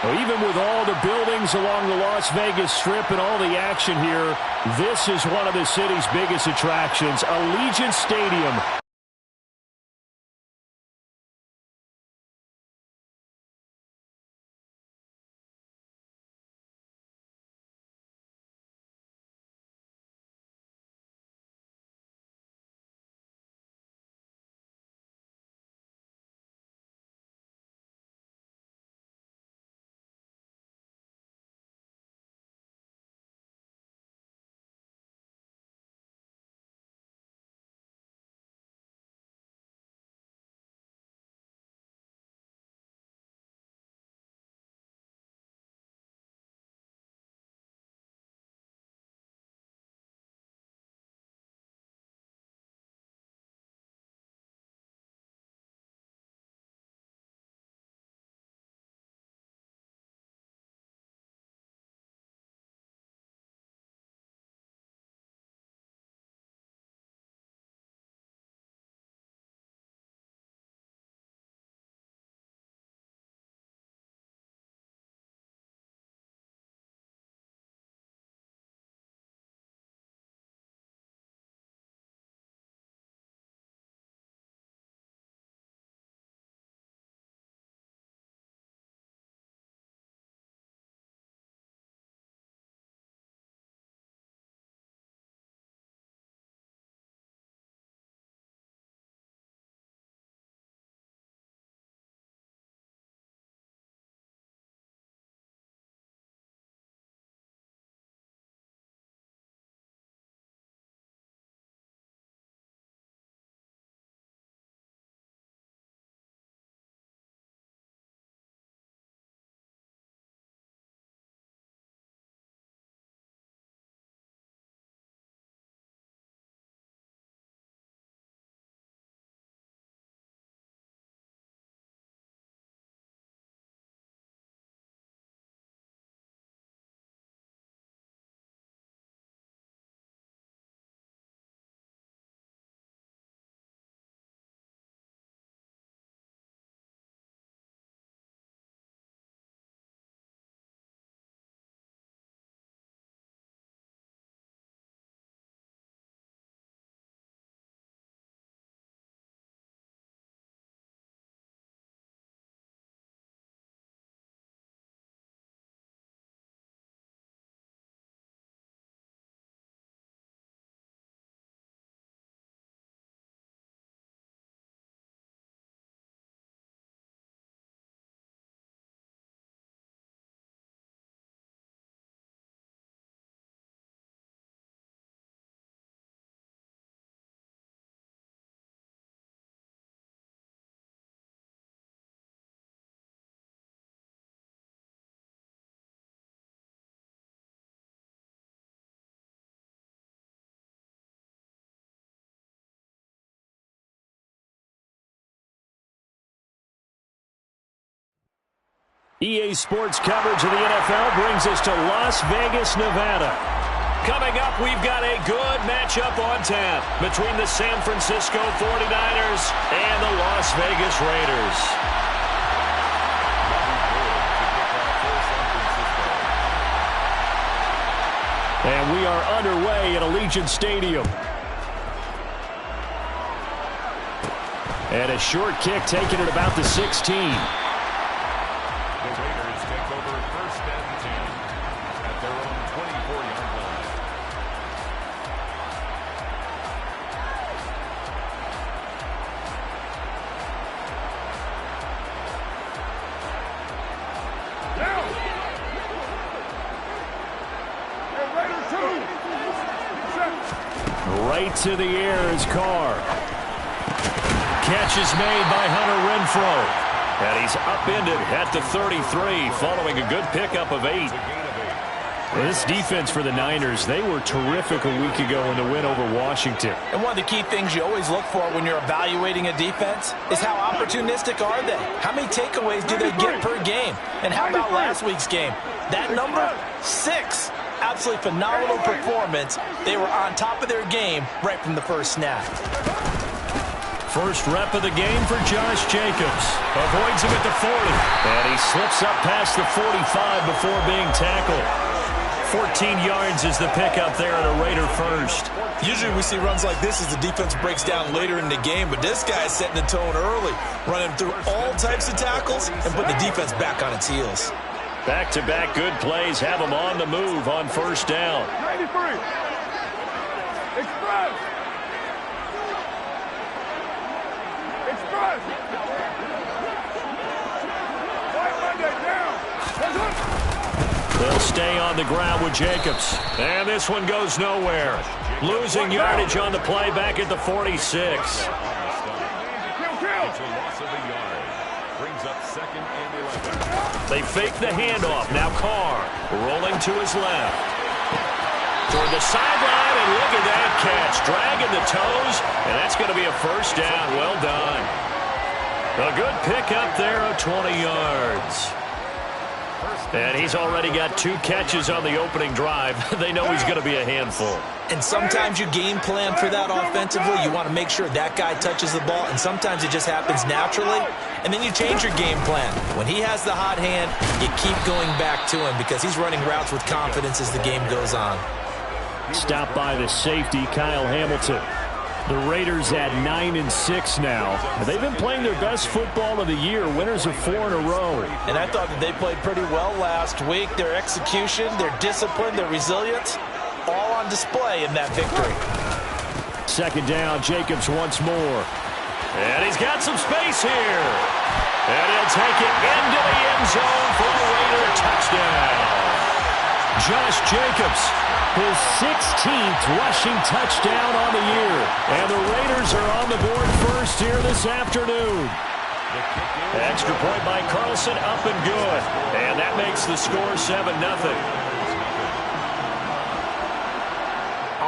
Well, even with all the buildings along the Las Vegas Strip and all the action here, this is one of the city's biggest attractions, Allegiant Stadium. EA Sports coverage of the NFL brings us to Las Vegas, Nevada. Coming up, we've got a good matchup on tap between the San Francisco 49ers and the Las Vegas Raiders. And we are underway at Allegiant Stadium. And a short kick taken at about the 16. Right to the air is Carr. Catch is made by Hunter Renfrow. And he's upended at the 33 following a good pickup of 8. This defense for the Niners, they were terrific a week ago in the win over Washington. And one of the key things you always look for when you're evaluating a defense is how opportunistic are they? How many takeaways do they get per game? And how about last week's game? That number, 6. Absolutely phenomenal performance. They were on top of their game right from the first snap. First rep of the game for Josh Jacobs. Avoids him at the 40. And he slips up past the 45 before being tackled. 14 yards is the pickup there at a Raider first. Usually we see runs like this as the defense breaks down later in the game, but this guy is setting the tone early, running through all types of tackles and putting the defense back on its heels. Back-to-back good plays have him on the move on first down. 93. Express. Express. White Monday down. They'll stay on the ground with Jacobs. And this one goes nowhere. Losing yardage on the play back at the 46. They fake the handoff. Now Carr rolling to his left. Toward the sideline, and look at that catch. Dragging the toes, and that's going to be a first down. Well done. A good pickup there of 20 yards. And he's already got 2 catches on the opening drive. They know he's going to be a handful. And sometimes you game plan for that offensively. You want to make sure that guy touches the ball, and sometimes it just happens naturally. And then you change your game plan. When he has the hot hand, you keep going back to him because he's running routes with confidence as the game goes on. Stopped by the safety, Kyle Hamilton. The Raiders at 9-6 now. They've been playing their best football of the year, winners of 4 in a row. And I thought that they played pretty well last week. Their execution, their discipline, their resilience, all on display in that victory. Second down, Jacobs once more. And he's got some space here. And he'll take it into the end zone for a Raider touchdown. Josh Jacobs, his 16th rushing touchdown on the year. And the Raiders are on the board first here this afternoon. Extra point by Carlson, up and good. And that makes the score 7-0.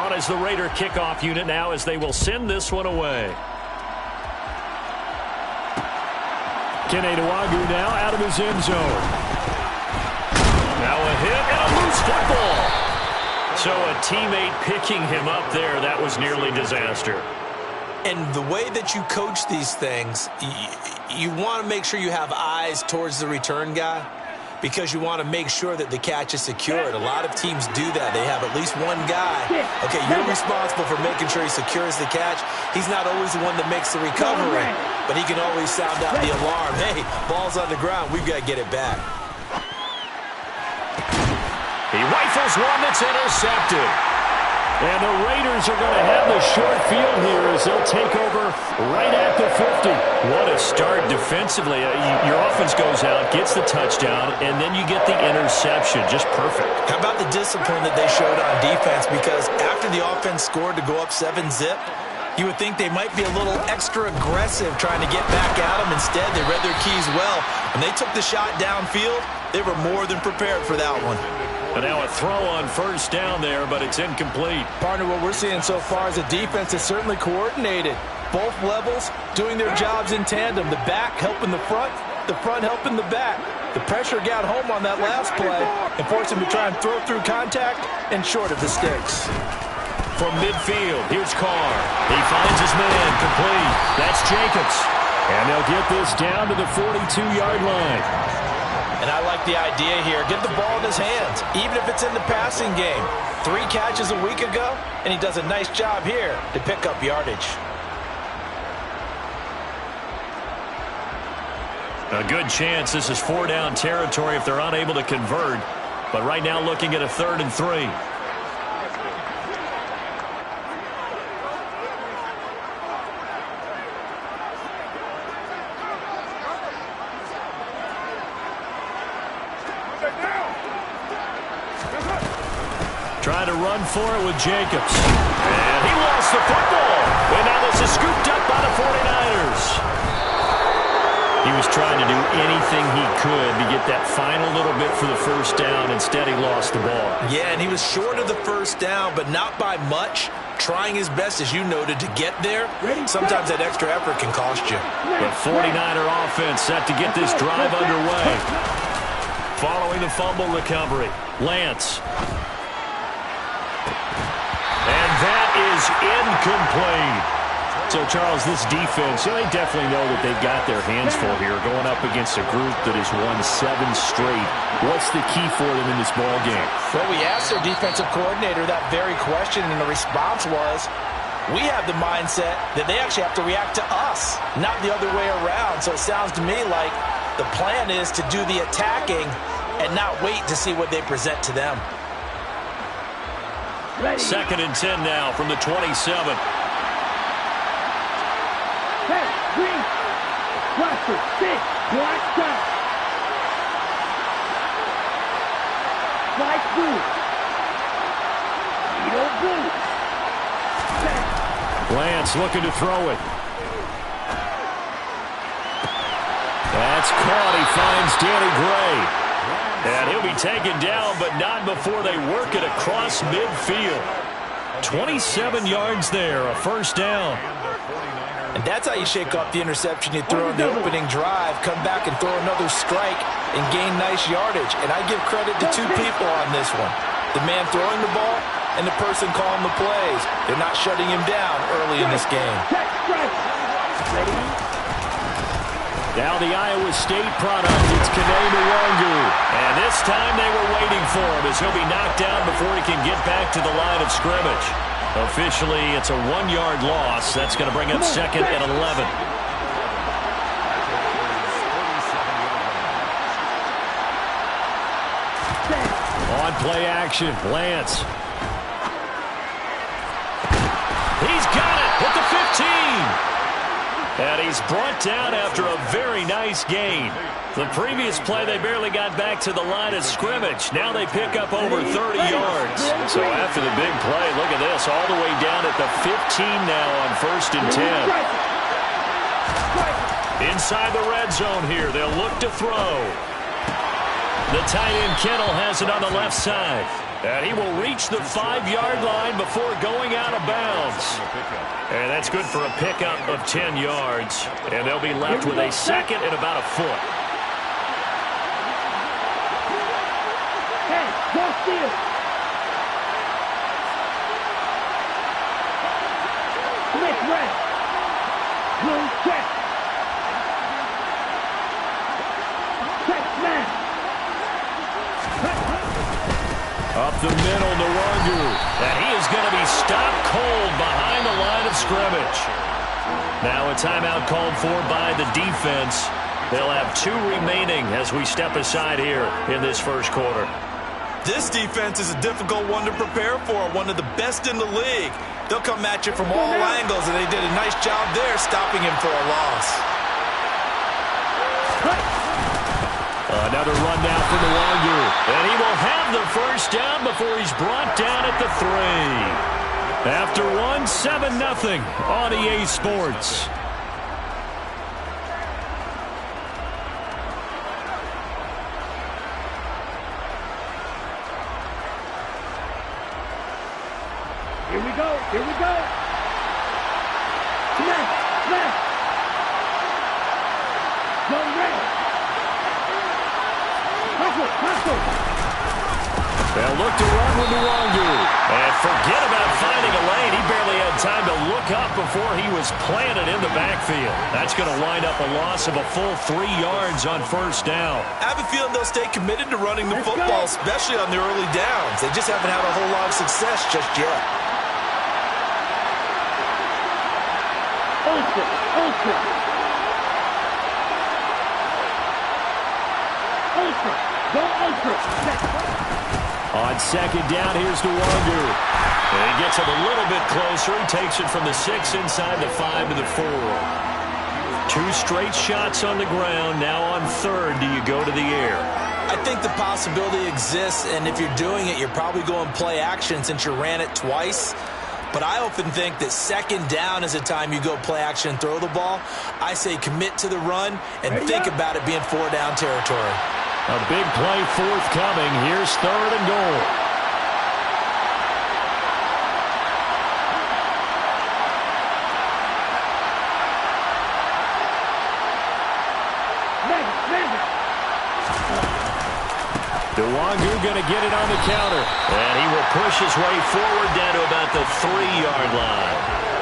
On is the Raider kickoff unit now as they will send this one away. Kene Nwagu now out of his end zone. Now a hit and a loose football. So a teammate picking him up there, that was nearly disaster. And the way that you coach these things, you want to make sure you have eyes towards the return guy because you want to make sure that the catch is secured. A lot of teams do that. They have at least one guy. Okay, you're responsible for making sure he secures the catch. He's not always the one that makes the recovery, but he can always sound out the alarm. Hey, ball's on the ground. We've got to get it back. He rifles one that's intercepted. And the Raiders are going to have the short field here as they'll take over right at the 50. What a start defensively. Your offense goes out, gets the touchdown, and then you get the interception. Just perfect. How about the discipline that they showed on defense? Because after the offense scored to go up 7-zip, you would think they might be a little extra aggressive trying to get back at them. Instead, they read their keys well. When they took the shot downfield, they were more than prepared for that one. And now a throw on first down there, but it's incomplete. Partner, what we're seeing so far is a defense that's certainly coordinated. Both levels doing their jobs in tandem. The back helping the front helping the back. The pressure got home on that last play and forced him to try and throw through contact and short of the sticks. From midfield, here's Carr. He finds his man, complete. That's Jacobs. And they'll get this down to the 42-yard line. And I like the idea here. Get the ball in his hands, even if it's in the passing game. 3 catches a week ago, and he does a nice job here to pick up yardage. A good chance this is 4-down territory if they're unable to convert. But right now looking at a 3rd and 3. Trying to run for it with Jacobs. And he lost the football. And now this is scooped up by the 49ers. He was trying to do anything he could to get that final little bit for the first down. Instead, he lost the ball. Yeah, and he was short of the first down, but not by much. Trying his best, as you noted, to get there. Sometimes that extra effort can cost you. The 49er offense set to get this drive underway. Following the fumble recovery, Lance. And that is incomplete. So, Charles, this defense, they definitely know that they've got their hands full here going up against a group that has won 7 straight. What's the key for them in this ball game? Well, we asked their defensive coordinator that very question, and the response was, we have the mindset that they actually have to react to us, not the other way around. So it sounds to me like the plan is to do the attacking and not wait to see what they present to them. Ready. 2nd and 10 now from the 27. Hey, green. Cluster, 6, black shot. White blue. Yellow blue. Lance looking to throw it. That's caught. He finds Danny Gray. And he'll be taken down, but not before they work it across midfield. 27 yards there, a first down. And that's how you shake off the interception you throw in the opening drive, come back and throw another strike and gain nice yardage. And I give credit to 2 people on this one. The man throwing the ball and the person calling the plays. They're not shutting him down early in this game. Now the Iowa State product, it's Kene Nwangu. And this time they were waiting for him as he'll be knocked down before he can get back to the line of scrimmage. Officially, it's a 1-yard loss. That's going to bring up 2nd and 11. On play action, Lance. He's got it at the 15. And he's brought down after a very nice gain. The previous play, they barely got back to the line of scrimmage. Now they pick up over 30 yards. So after the big play, look at this, all the way down at the 15 now on 1st and 10. Inside the red zone here, they'll look to throw. The tight end Kittle has it on the left side. And he will reach the 5-yard line before going out of bounds. And that's good for a pickup of 10 yards. And they'll be left with a 2nd and about a foot. Hey, go steal. Smith red. Blue check. Check smash. Up the middle, Nwangu. And he is going to be stopped cold behind the line of scrimmage. Now a timeout called for by the defense. They'll have 2 remaining as we step aside here in this first quarter. This defense is a difficult one to prepare for, one of the best in the league. They'll come at you from all angles, and they did a nice job there stopping him for a loss. Another run now for Nwangu. And he will have the first down before he's brought down at the 3. After 1, 7-0 on EA Sports. Here we go. Here we go. Smash. Smash. Go red. They'll look to run with Nwangu. And forget about finding a lane. He barely had time to look up before he was planted in the backfield. That's going to wind up a loss of a full 3 yards on first down. I have a feeling they'll stay committed to running the football, especially on the early downs. They just haven't had a whole lot of success just yet. Ultra. Ultra. Ultra. Go ultra. On 2nd down, here's Nwangu. And he gets it a little bit closer. He takes it from the 6 inside the 5 to the 4. 2 straight shots on the ground. Now on 3rd, do you go to the air? I think the possibility exists, and if you're doing it, you're probably going play action since you ran it twice. But I often think that 2nd down is the time you go play action and throw the ball. I say commit to the run and think about it being 4-down territory. A big play forthcoming. Here's 3rd and goal. Nwangu going to get it on the counter. And he will push his way forward down to about the 3-yard line.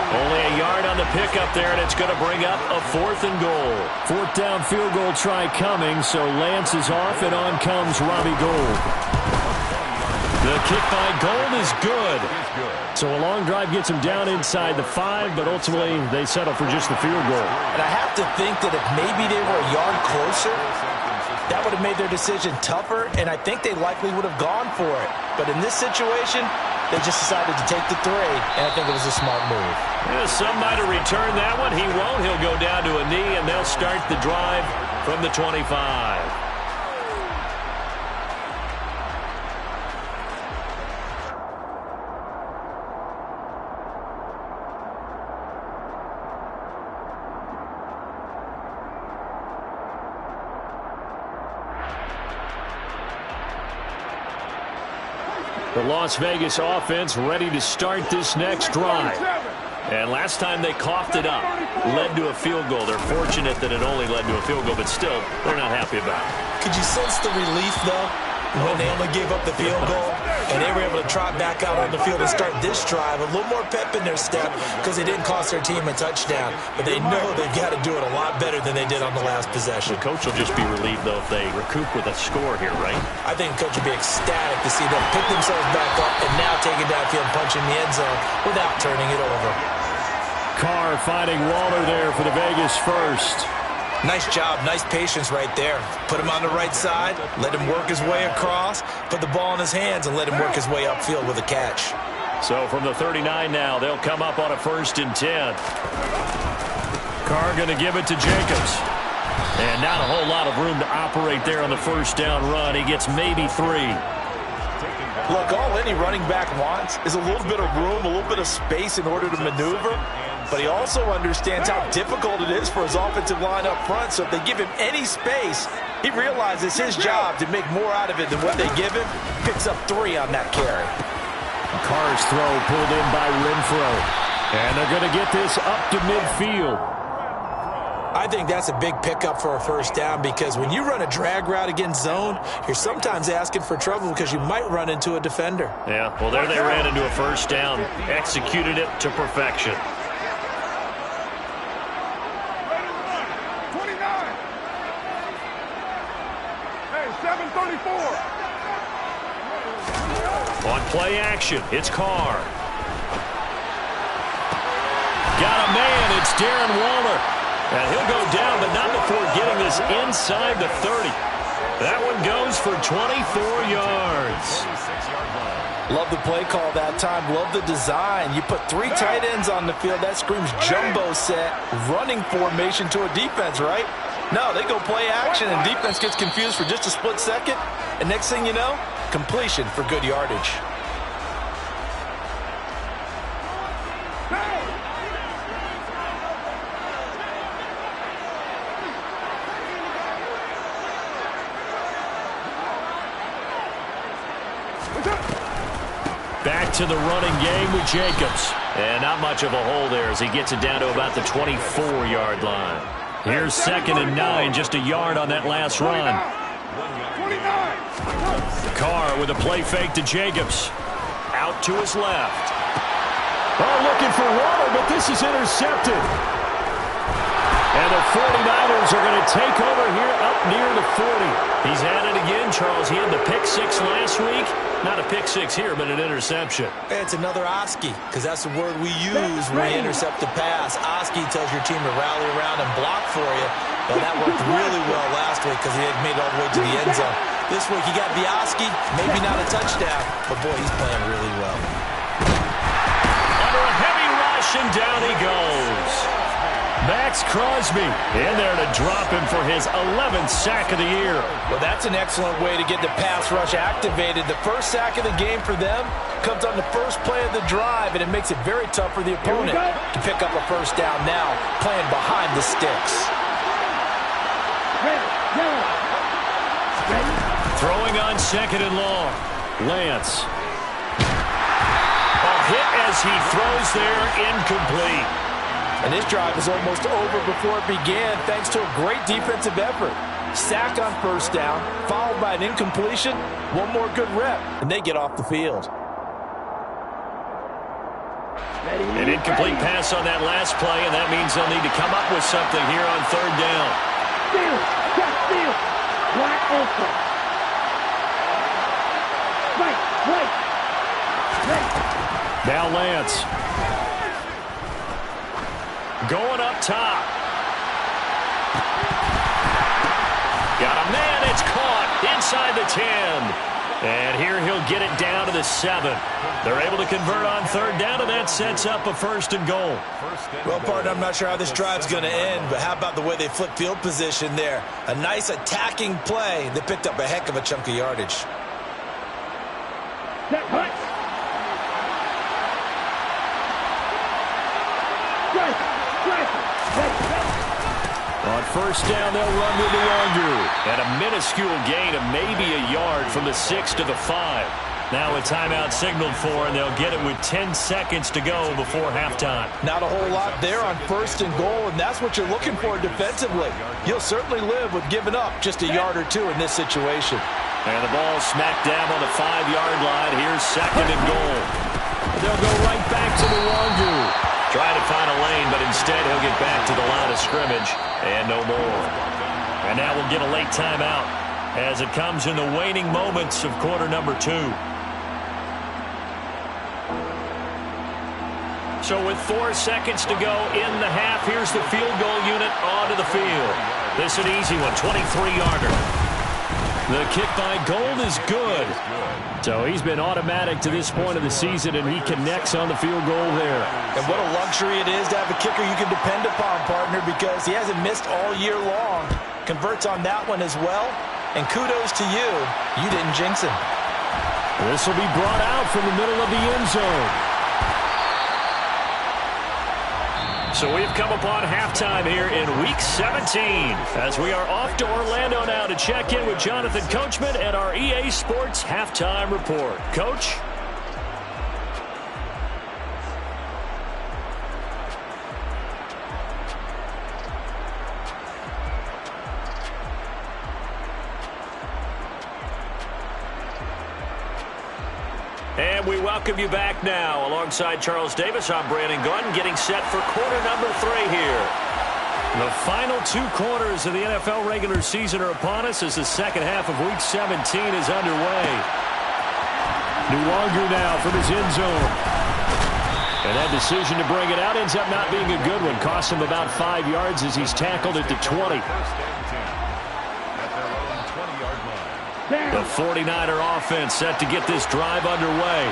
Only a yard on the pickup there, and it's going to bring up a 4th and goal. 4th down field goal try coming, so Lance is off, and on comes Robbie Gould. The kick by Gould is good. So a long drive gets him down inside the 5, but ultimately they settle for just the field goal. And I have to think that if maybe they were a yard closer, that would have made their decision tougher, and I think they likely would have gone for it. But in this situation, they just decided to take the 3, and I think it was a smart move. Yeah, some might have returned that one. He won't. He'll go down to a knee, and they'll start the drive from the 25. The Las Vegas offense ready to start this next drive. And last time they coughed it up, led to a field goal. They're fortunate that it only led to a field goal, but still, they're not happy about it. Could you sense the relief, though, when they only gave up the field goal and they were able to trot back out on the field and start this drive? A little more pep in their step because they didn't cost their team a touchdown, but they know they've got to do it a lot better than they did on the last possession. The coach will just be relieved, though, if they recoup with a score here, right? I think the coach will be ecstatic to see them pick themselves back up and now take it downfield and punch in the end zone without turning it over. Carr finding Waller there for the Vegas first. Nice job, nice patience right there. Put him on the right side, let him work his way across, put the ball in his hands, and let him work his way upfield with a catch. So from the 39 now, they'll come up on a 1st and 10. Carr going to give it to Jacobs. And not a whole lot of room to operate there on the 1st down run. He gets maybe 3. Look, all any running back wants is a little bit of room, a little bit of space in order to maneuver. But he also understands how difficult it is for his offensive line up front. So if they give him any space, he realizes his job to make more out of it than what they give him. Picks up 3 on that carry. Carr's throw pulled in by Renfro. And they're going to get this up to midfield. I think that's a big pickup for a 1st down because when you run a drag route against zone, you're sometimes asking for trouble because you might run into a defender. Yeah, well, there they ran into a 1st down. Executed it to perfection. On play action, it's Carr. Got a man, it's Darren Waller. And he'll go down, but not before getting this inside the 30. That one goes for 24 yards. Love the play call that time. Love the design. You put 3 tight ends on the field. That screams jumbo set, running formation to a defense, right? No, they go play action, and defense gets confused for just a split second. And next thing you know, completion for good yardage. Back to the running game with Jacobs. And not much of a hole there as he gets it down to about the 24-yard line. Here's 2nd and 9, just a yard on that last run. Carr with a play fake to Jacobs. Out to his left. Oh, looking for Waller, but this is intercepted. And the 49ers are going to take over here up near the 40. He's at it again, Charles. He had the pick 6 last week. Not a pick 6 here, but an interception. It's another Oski, because that's the word we use when we intercept the pass. Oski tells your team to rally around and block for you. Well, that worked really well last week because he had made it all the way to the end zone. This week he got the Oski, maybe not a touchdown, but boy, he's playing really well. Under a heavy rush, and down he goes. Max Crosby in there to drop him for his 11th sack of the year. Well, that's an excellent way to get the pass rush activated. The first sack of the game for them comes on the first play of the drive, and it makes it very tough for the opponent to pick up a 1st down now, playing behind the sticks. Throwing on 2nd and long. Lance. A hit as he throws there, incomplete. And this drive is almost over before it began thanks to a great defensive effort. Sack on 1st down, followed by an incompletion, one more good rep, and they get off the field. An incomplete pass on that last play, and that means they'll need to come up with something here on third down. Steal! Just steal! Wide open! Right! Right! Right! Now Lance. Going up top. Got a man, it's caught inside the 10. And here he'll get it down to the 7. They're able to convert on third down, and that sets up a 1st and goal. Well, partner, I'm not sure how this drive's going to end, but how about the way they flip field position there? A nice attacking play. They picked up a heck of a chunk of yardage. Set hut! On 1st down, they'll run with the longer. And a minuscule gain of maybe a yard from the 6 to the 5. Now a timeout signaled for, and they'll get it with 10 seconds to go before halftime. Not a whole lot there on 1st and goal, and that's what you're looking for defensively. You'll certainly live with giving up just a yard or two in this situation. And the ball smack dab on the 5-yard line. Here's 2nd and goal. They'll go right back to the longer. Trying to find a lane, but instead he'll get back to the line of scrimmage and no more. And now we'll get a late timeout as it comes in the waning moments of quarter number 2. So with 4 seconds to go in the half, here's the field goal unit onto the field. This is an easy one, 23-yarder. The kick by Gold is good. So he's been automatic to this point of the season, and he connects on the field goal there. And what a luxury it is to have a kicker you can depend upon, partner, because he hasn't missed all year long. Converts on that one as well. And kudos to you. You didn't jinx him. This will be brought out from the middle of the end zone. So we've come upon halftime here in Week 17 as we are off to Orlando now to check in with Jonathan Coachman and our EA Sports Halftime Report. Coach? And we welcome you back now. Alongside Charles Davis, I'm Brandon Gunn, getting set for quarter number 3 here. The final 2 quarters of the NFL regular season are upon us as the second half of Week 17 is underway. Nwangu now from his end zone. And that decision to bring it out ends up not being a good one. Costs him about 5 yards as he's tackled at the 20. The 49er offense set to get this drive underway.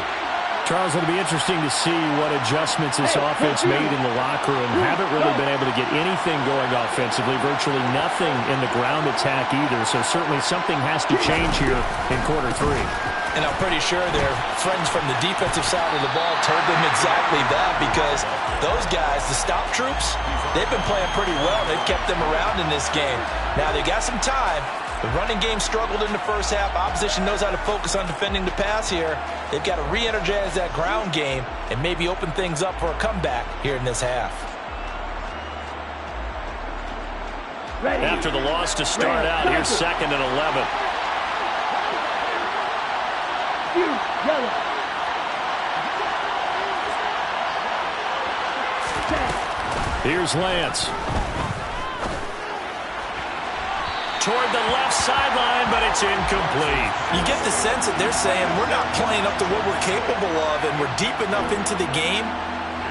Charles, it'll be interesting to see what adjustments this offense made in the locker room. Haven't really been able to get anything going offensively, virtually nothing in the ground attack either. So certainly something has to change here in quarter 3. And I'm pretty sure their friends from the defensive side of the ball told them exactly that, because those guys, the stop troops, they've been playing pretty well. They've kept them around in this game. Now they got some time. The running game struggled in the first half. Opposition knows how to focus on defending the pass here. They've got to re-energize that ground game and maybe open things up for a comeback here in this half. After the loss to start out, here's 2nd and 11. Here's Lance. Toward the left sideline, but it's incomplete. You get the sense that they're saying we're not playing up to what we're capable of, and we're deep enough into the game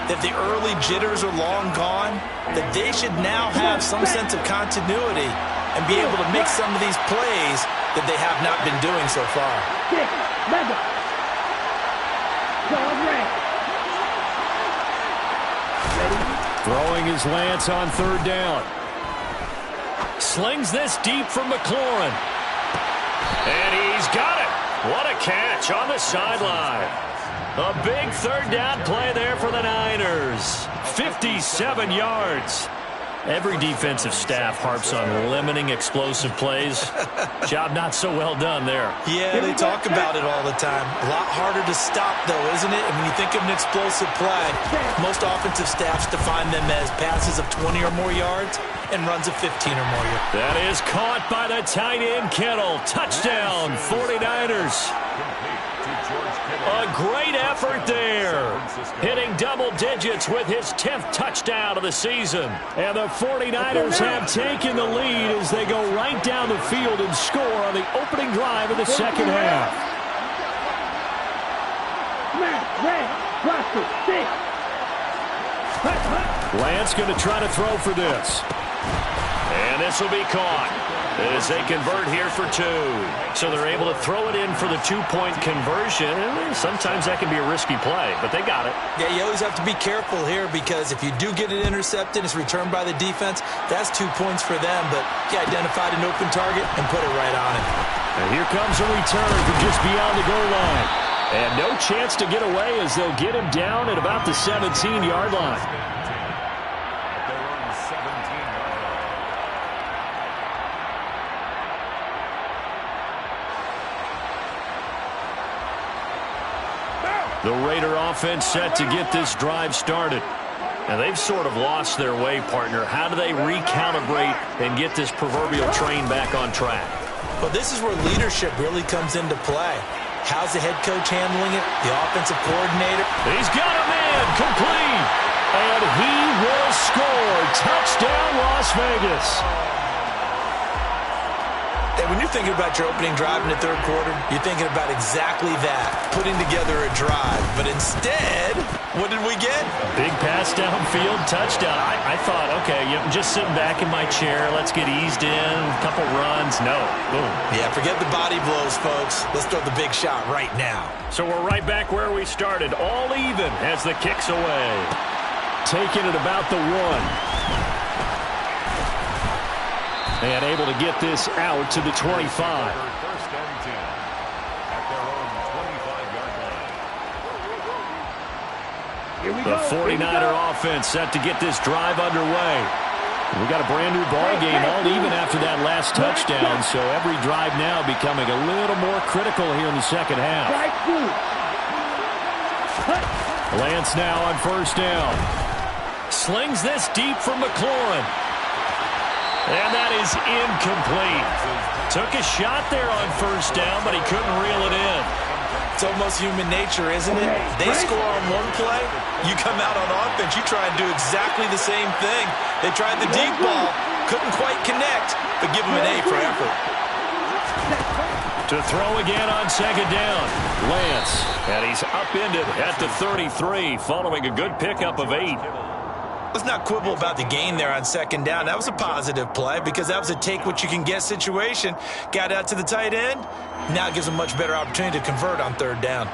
that the early jitters are long gone, that they should now have some sense of continuity and be able to make some of these plays that they have not been doing so far. Throwing his Lance on 3rd down. Slings this deep from McLaurin. And he's got it. What a catch on the sideline. A big 3rd down play there for the Niners. 57 yards. Every defensive staff harps on limiting explosive plays. Job not so well done there. Yeah, they talk about it all the time. A lot harder to stop, though, isn't it? And when you think of an explosive play, most offensive staffs define them as passes of 20 or more yards and runs of 15 or more yards. That is caught by the tight end, Kittle. Touchdown, 49ers. A great effort there. Hitting double digits with his 10th touchdown of the season. And the 49ers have taken the lead as they go right down the field and score on the opening drive of the second half. Lance going to try to throw for this. And this will be caught as they convert here for 2. So they're able to throw it in for the 2-point conversion. Sometimes that can be a risky play, but they got it. Yeah, you always have to be careful here because if you do get it intercepted, it's returned by the defense, that's 2 points for them. But he identified an open target and put it right on him. And here comes a return from just beyond the goal line. And no chance to get away as they'll get him down at about the 17-yard line. The Raider offense set to get this drive started. And they've sort of lost their way, partner. How do they recalibrate and get this proverbial train back on track? Well, this is where leadership really comes into play. How's the head coach handling it? The offensive coordinator? He's got a man complete. And he will score. Touchdown, Las Vegas. And when you're thinking about your opening drive in the third quarter, you're thinking about exactly that, putting together a drive. But instead, what did we get? Big pass downfield, touchdown. I thought, okay, I'm just sitting back in my chair. Let's get eased in, a couple runs. No, boom. Yeah, forget the body blows, folks. Let's throw the big shot right now. So we're right back where we started, all even as the kick's away. Taking it about the 1. And able to get this out to the 25. First and 10 at their own 25-yard line. The 49er offense set to get this drive underway. We got a brand new ball game, all even after that last touchdown. So every drive now becoming a little more critical here in the second half. Lance now on first down. Slings this deep for McLaurin. And that is incomplete. Took a shot there on first down, but he couldn't reel it in. It's almost human nature, isn't it? They score on one play, you come out on offense, you try and do exactly the same thing. They tried the deep ball, couldn't quite connect, but give them an A for effort. To throw again on second down, Lance. And he's upended at the 33, following a good pickup of 8. Let's not quibble about the gain there on second down. That was a positive play because that was a take-what-you-can-get situation. Got out to the tight end. Now it gives them a much better opportunity to convert on third down.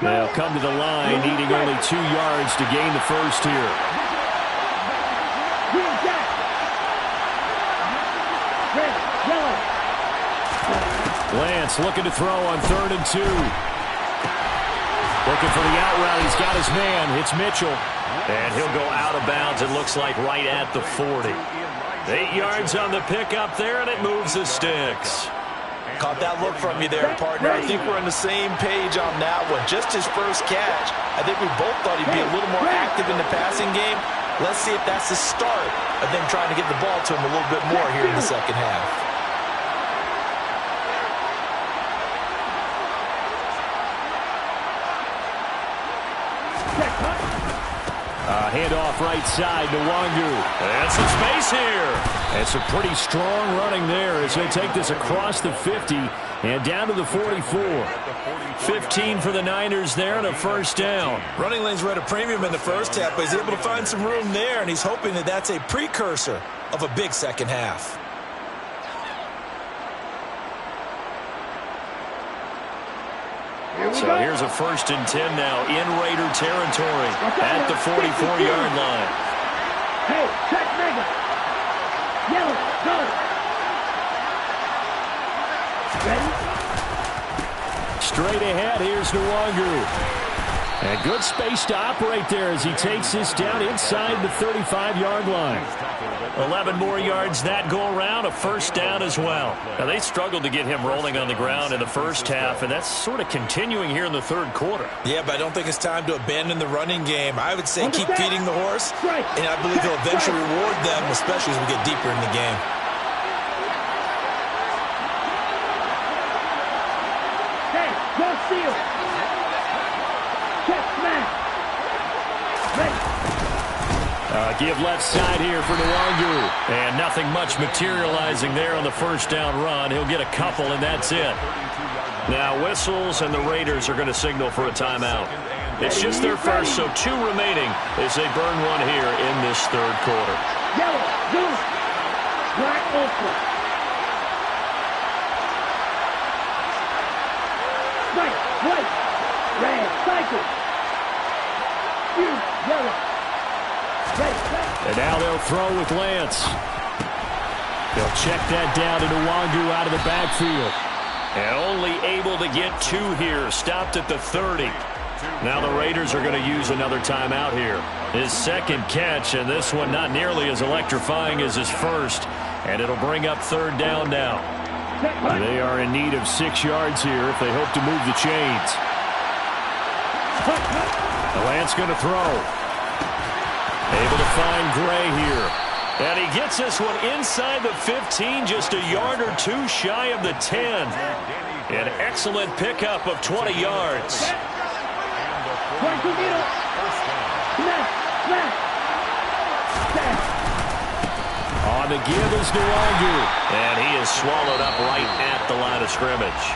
They'll come to the line, needing only 2 yards to gain the first here. Lance looking to throw on 3rd and 2. Looking for the out route. He's got his man. It's Mitchell. And he'll go out of bounds, it looks like, right at the 40. 8 yards on the pickup there, and it moves the sticks. Caught that look from you there, partner. I think we're on the same page on that one. Just his first catch. I think we both thought he'd be a little more active in the passing game. Let's see if that's the start of them trying to get the ball to him a little bit more here in the second half. Handoff right side to Wangu. And some space here. It's a pretty strong running there as they take this across the 50 and down to the 44. 15 for the Niners there and a first down. Running lanes were at a premium in the first half, but he's able to find some room there, and he's hoping that that's a precursor of a big second half. So here's a 1st and 10 now in Raider territory at the 44-yard line. Hey, check mega. Yellow, go. Ready? Straight ahead, here's Nwangu. And good space to operate there as he takes this down inside the 35-yard line. 11 more yards that go around, a first down as well. Now, they struggled to get him rolling on the ground in the first half, and that's sort of continuing here in the third quarter. Yeah, but I don't think it's time to abandon the running game. I would say keep feeding the horse, and I believe he'll eventually reward them, especially as we get deeper in the game. Hey, go steal. A give left side here for Nwangu. And nothing much materializing there on the first down run. He'll get a couple, and that's it. Now whistles, and the Raiders are going to signal for a timeout. It's just their first, so 2 remaining as they burn one here in this third quarter. Yellow, blue, black, open. White, red, cycle. Yellow. And now they'll throw with Lance. They'll check that down to Nwangu out of the backfield. And only able to get 2 here. Stopped at the 30. Now the Raiders are going to use another timeout here. His second catch, and this one not nearly as electrifying as his first. And it'll bring up third down now. They are in need of 6 yards here if they hope to move the chains. Lance going to throw. Able to find Gray here. And he gets this one inside the 15, just a yard or 2 shy of the 10. An excellent pickup of 20 yards. On the give is Nwangu. And he is swallowed up right at the line of scrimmage.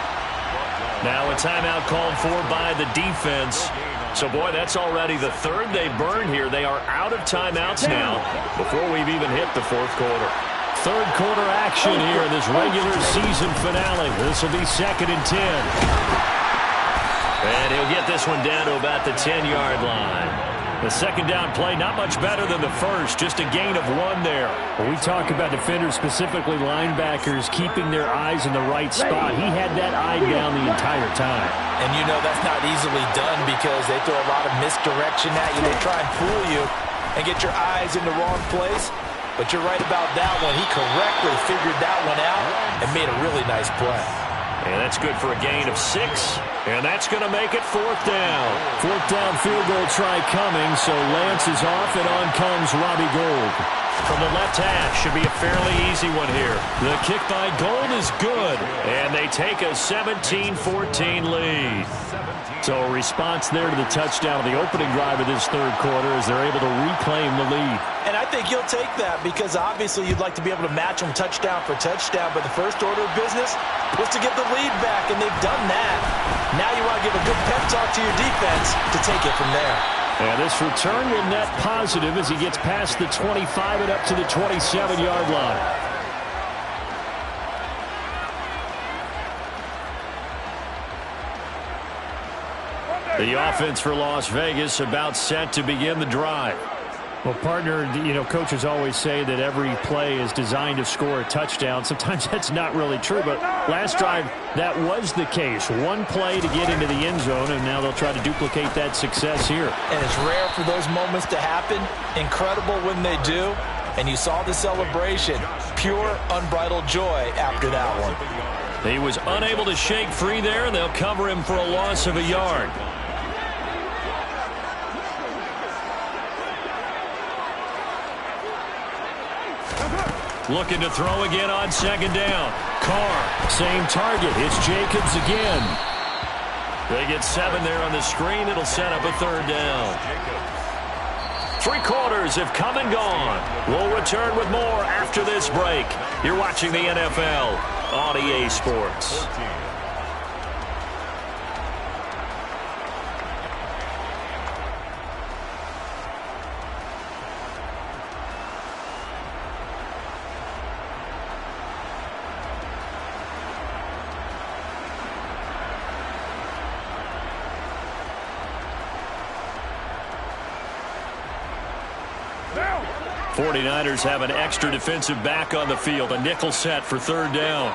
Now a timeout called for by the defense. So, boy, that's already the 3rd they burn here. They are out of timeouts now before we've even hit the 4th quarter. Third quarter action here in this regular season finale. This will be 2nd and 10. And he'll get this one down to about the 10-yard line. The second down play, not much better than the first, just a gain of 1 there. When we talk about defenders, specifically linebackers, keeping their eyes in the right spot, he had that eye down the entire time. And you know that's not easily done because they throw a lot of misdirection at you. They try and fool you and get your eyes in the wrong place. But you're right about that one. He correctly figured that one out and made a really nice play. And that's good for a gain of 6. And that's going to make it 4th down. 4th down field goal try coming, so Lance is off, and on comes Robbie Gould. From the left hash, should be a fairly easy one here. The kick by Gould is good, and they take a 17-14 lead. So a response there to the touchdown of the opening drive of this third quarter as they're able to reclaim the lead. And I think you'll take that because obviously you'd like to be able to match them touchdown for touchdown, but the first order of business was to get the lead back, and they've done that. Now you want to give a good pep talk to your defense to take it from there. And this return will net positive as he gets past the 25 and up to the 27-yard line. The offense for Las Vegas about set to begin the drive. Well, partner, coaches always say that every play is designed to score a touchdown. Sometimes that's not really true, but last drive, that was the case. One play to get into the end zone, and now they'll try to duplicate that success here. And it's rare for those moments to happen. Incredible when they do. And you saw the celebration. Pure, unbridled joy after that one. He was unable to shake free there, and they'll cover him for a loss of a yard. Looking to throw again on second down. Carr, same target. It's Jacobs again. They get 7 there on the screen. It'll set up a third down. 3 quarters have come and gone. We'll return with more after this break. You're watching the NFL on EA Sports. Now, 49ers have an extra defensive back on the field. A nickel set for third down.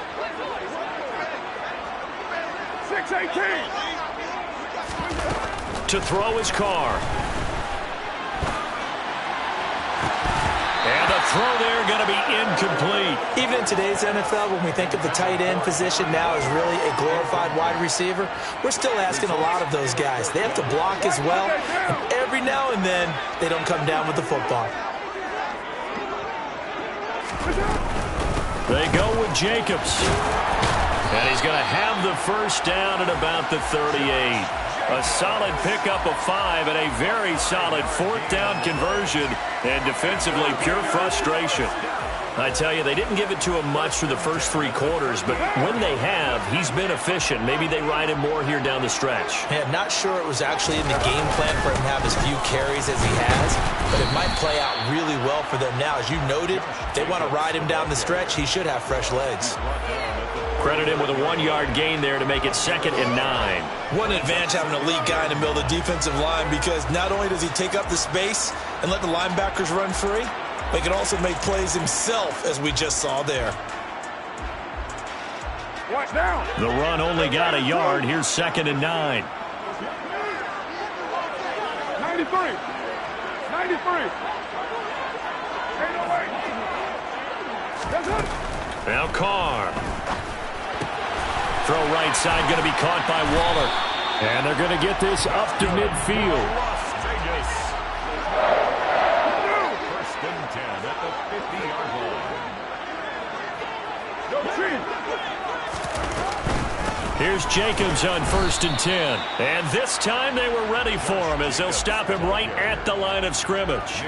6-18. To throw his Carr. And the throw there going to be incomplete. Even in today's NFL, when we think of the tight end position now as really a glorified wide receiver, we're still asking a lot of those guys. They have to block as well. And every now and then, they don't come down with the football. They go with Jacobs. And he's going to have the first down at about the 38. A solid pickup of 5 and a very solid fourth down conversion. And defensively, pure frustration. I tell you, they didn't give it to him much through the first 3 quarters, but when they have, he's been efficient. Maybe they ride him more here down the stretch. Yeah, not sure it was actually in the game plan for him to have as few carries as he has, but it might play out really well for them now. As you noted, if they want to ride him down the stretch, he should have fresh legs. Credit him with a 1-yard gain there to make it 2nd and 9. One advantage having an elite guy in the middle of the defensive line, because not only does he take up the space and let the linebackers run free, but he can also make plays himself, as we just saw there. Watch down. The run only got a yard. Here's 2nd and 9. 93. 93. Ain't no way. That's it. Now Carr. Throw right side, going to be caught by Waller. And they're going to get this up to midfield. Las Vegas. First and 10 at the 50-yard line. Go team. Here's Jacobs on 1st and 10. And this time they were ready for him as they'll stop him right at the line of scrimmage.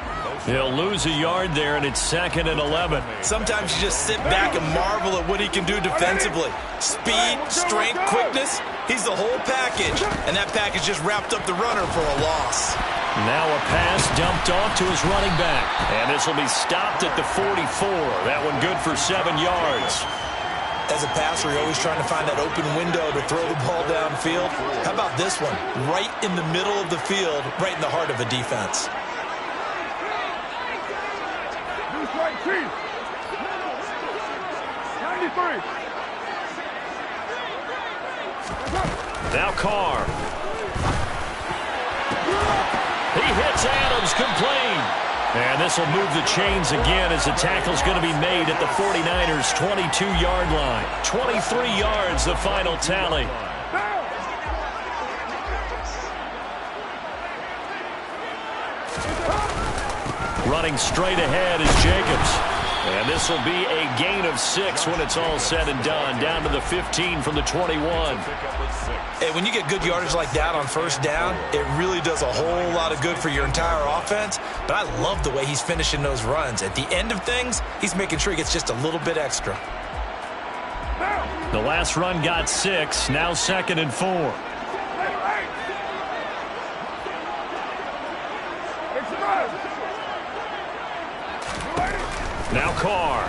He'll lose a yard there, and it's 2nd and 11. Sometimes you just sit back and marvel at what he can do defensively. Speed, strength, quickness, he's the whole package. And that package just wrapped up the runner for a loss. Now a pass dumped off to his running back. And this will be stopped at the 44. That one good for 7 yards. As a passer, you're always trying to find that open window to throw the ball downfield. How about this one? Right in the middle of the field, right in the heart of a defense. Right team. 93. Now Carr. He hits Adams, complete. And this will move the chains again as the tackle's going to be made at the 49ers' 22-yard line. 23 yards, the final tally. Running straight ahead is Jacobs. And this will be a gain of 6 when it's all said and done. Down to the 15 from the 21. Hey, when you get good yardage like that on first down, it really does a whole lot of good for your entire offense. But I love the way he's finishing those runs. At the end of things, he's making sure he gets just a little bit extra. The last run got 6. Now 2nd and 4. Now Carr.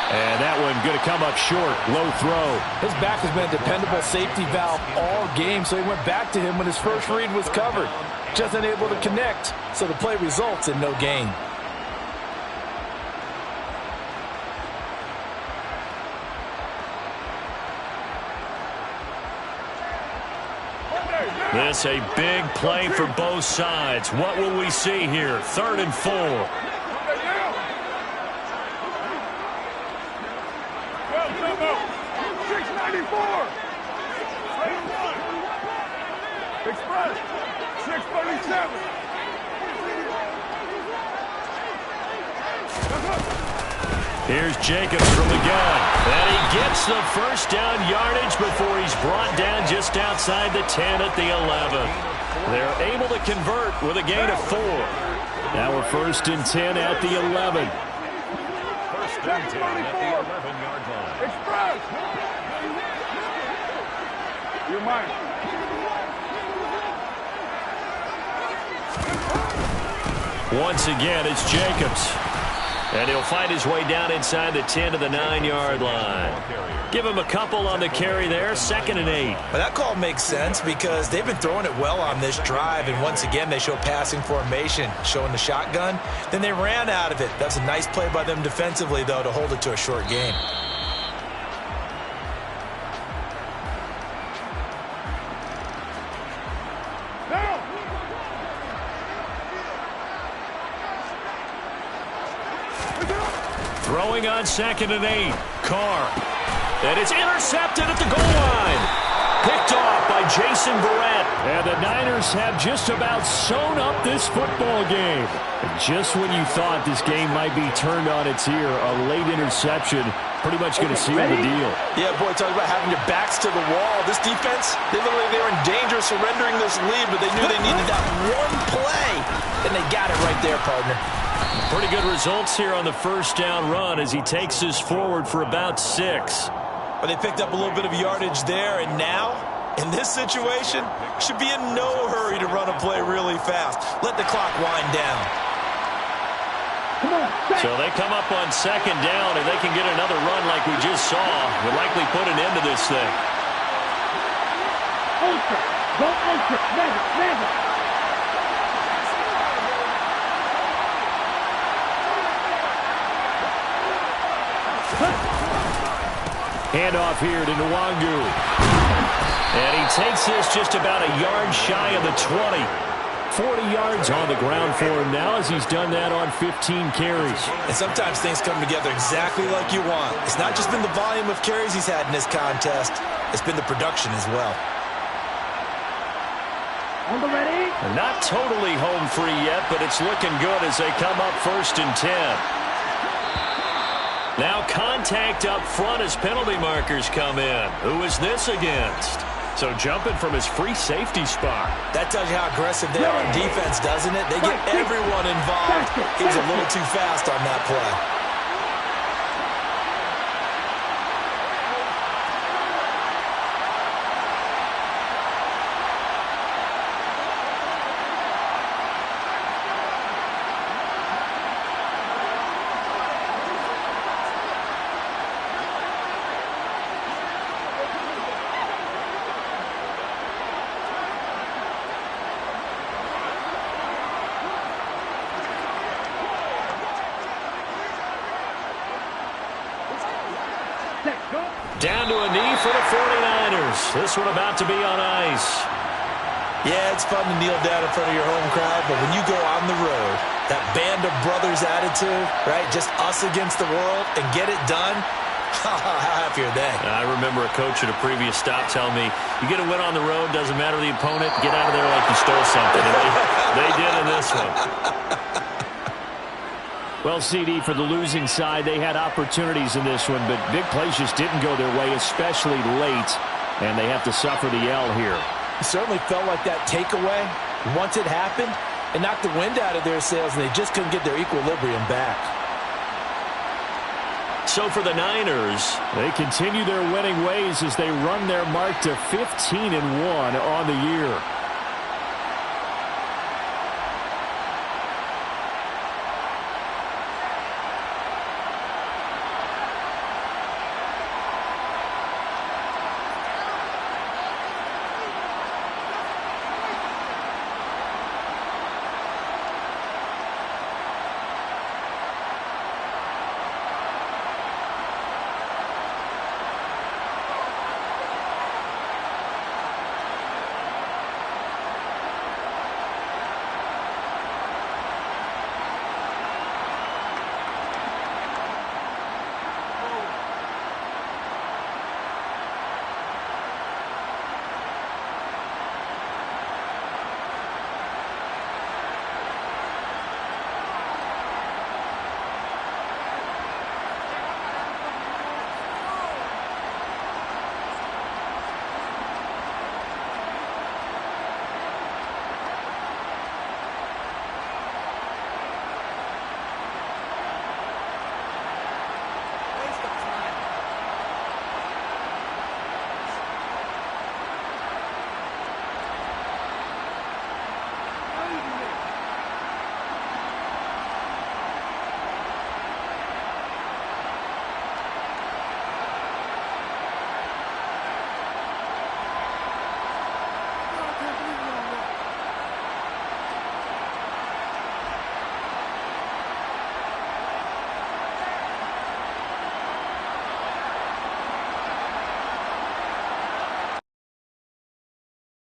And that one going to come up short. Low throw. His back has been a dependable safety valve all game, so he went back to him when his first read was covered. Just unable to connect, so the play results in no gain. This a big play for both sides. What will we see here? 3rd and 4. 694. Express. 637. Here's Jacobs from the gun. And he gets the first down yardage before he's brought down just outside the 10 at the 11. They're able to convert with a gain of 4. Now we're 1st and 10 at the 11. 1st and 10 at the 11-yard line. Express. You're mine. Once again, it's Jacobs. And he'll find his way down inside the 10 to the 9-yard line. Give him a couple on the carry there. 2nd and 8. But that call makes sense because they've been throwing it well on this drive. And once again, they show passing formation, showing the shotgun. Then they ran out of it. That's a nice play by them defensively, though, to hold it to a short game. Throwing on 2nd and 8. Carr. And it's intercepted at the goal line. Picked off by Jason Verrett. And the Niners Niners have just about sewn up this football game. And just when you thought this game might be turned on its ear, a late interception pretty much going to seal the deal. Yeah, boy, talk about having your backs to the wall. This defense, they were in danger of surrendering this lead, but they knew they needed that one play, and they got it right there, partner. Pretty good results here on the first down run as he takes us forward for about 6. But they picked up a little bit of yardage there, and now, in this situation, should be in no hurry to run a play really fast. Let the clock wind down. So they come up on second down, and they can get another run like we just saw. Would likely put an end to this thing. Ultra. Go ultra. Never. Handoff here to Nwangu. And he takes this just about a yard shy of the 20. 40 yards on the ground for him now as he's done that on 15 carries. And sometimes things come together exactly like you want. It's not just been the volume of carries he's had in this contest. It's been the production as well. On the ready. Not totally home free yet, but it's looking good as they come up 1st and 10. Now contact up front as penalty markers come in. Who is this against? So jumping from his free safety spot. That tells you how aggressive they are on defense, doesn't it? They get everyone involved. He was a little too fast on that play. Down to a knee for the 49ers. This one about to be on ice. Yeah, it's fun to kneel down in front of your home crowd, but when you go on the road, that band of brothers attitude, right, just us against the world, and get it done, how happy are they? I remember a coach at a previous stop telling me, you get a win on the road, doesn't matter the opponent, get out of there like you stole something. And they did in this one. Well, CD, for the losing side, they had opportunities in this one, but big plays just didn't go their way, especially late, and they have to suffer the L here. It certainly felt like that takeaway, once it happened, it knocked the wind out of their sails, and they just couldn't get their equilibrium back. So for the Niners, they continue their winning ways as they run their mark to 15-1 on the year.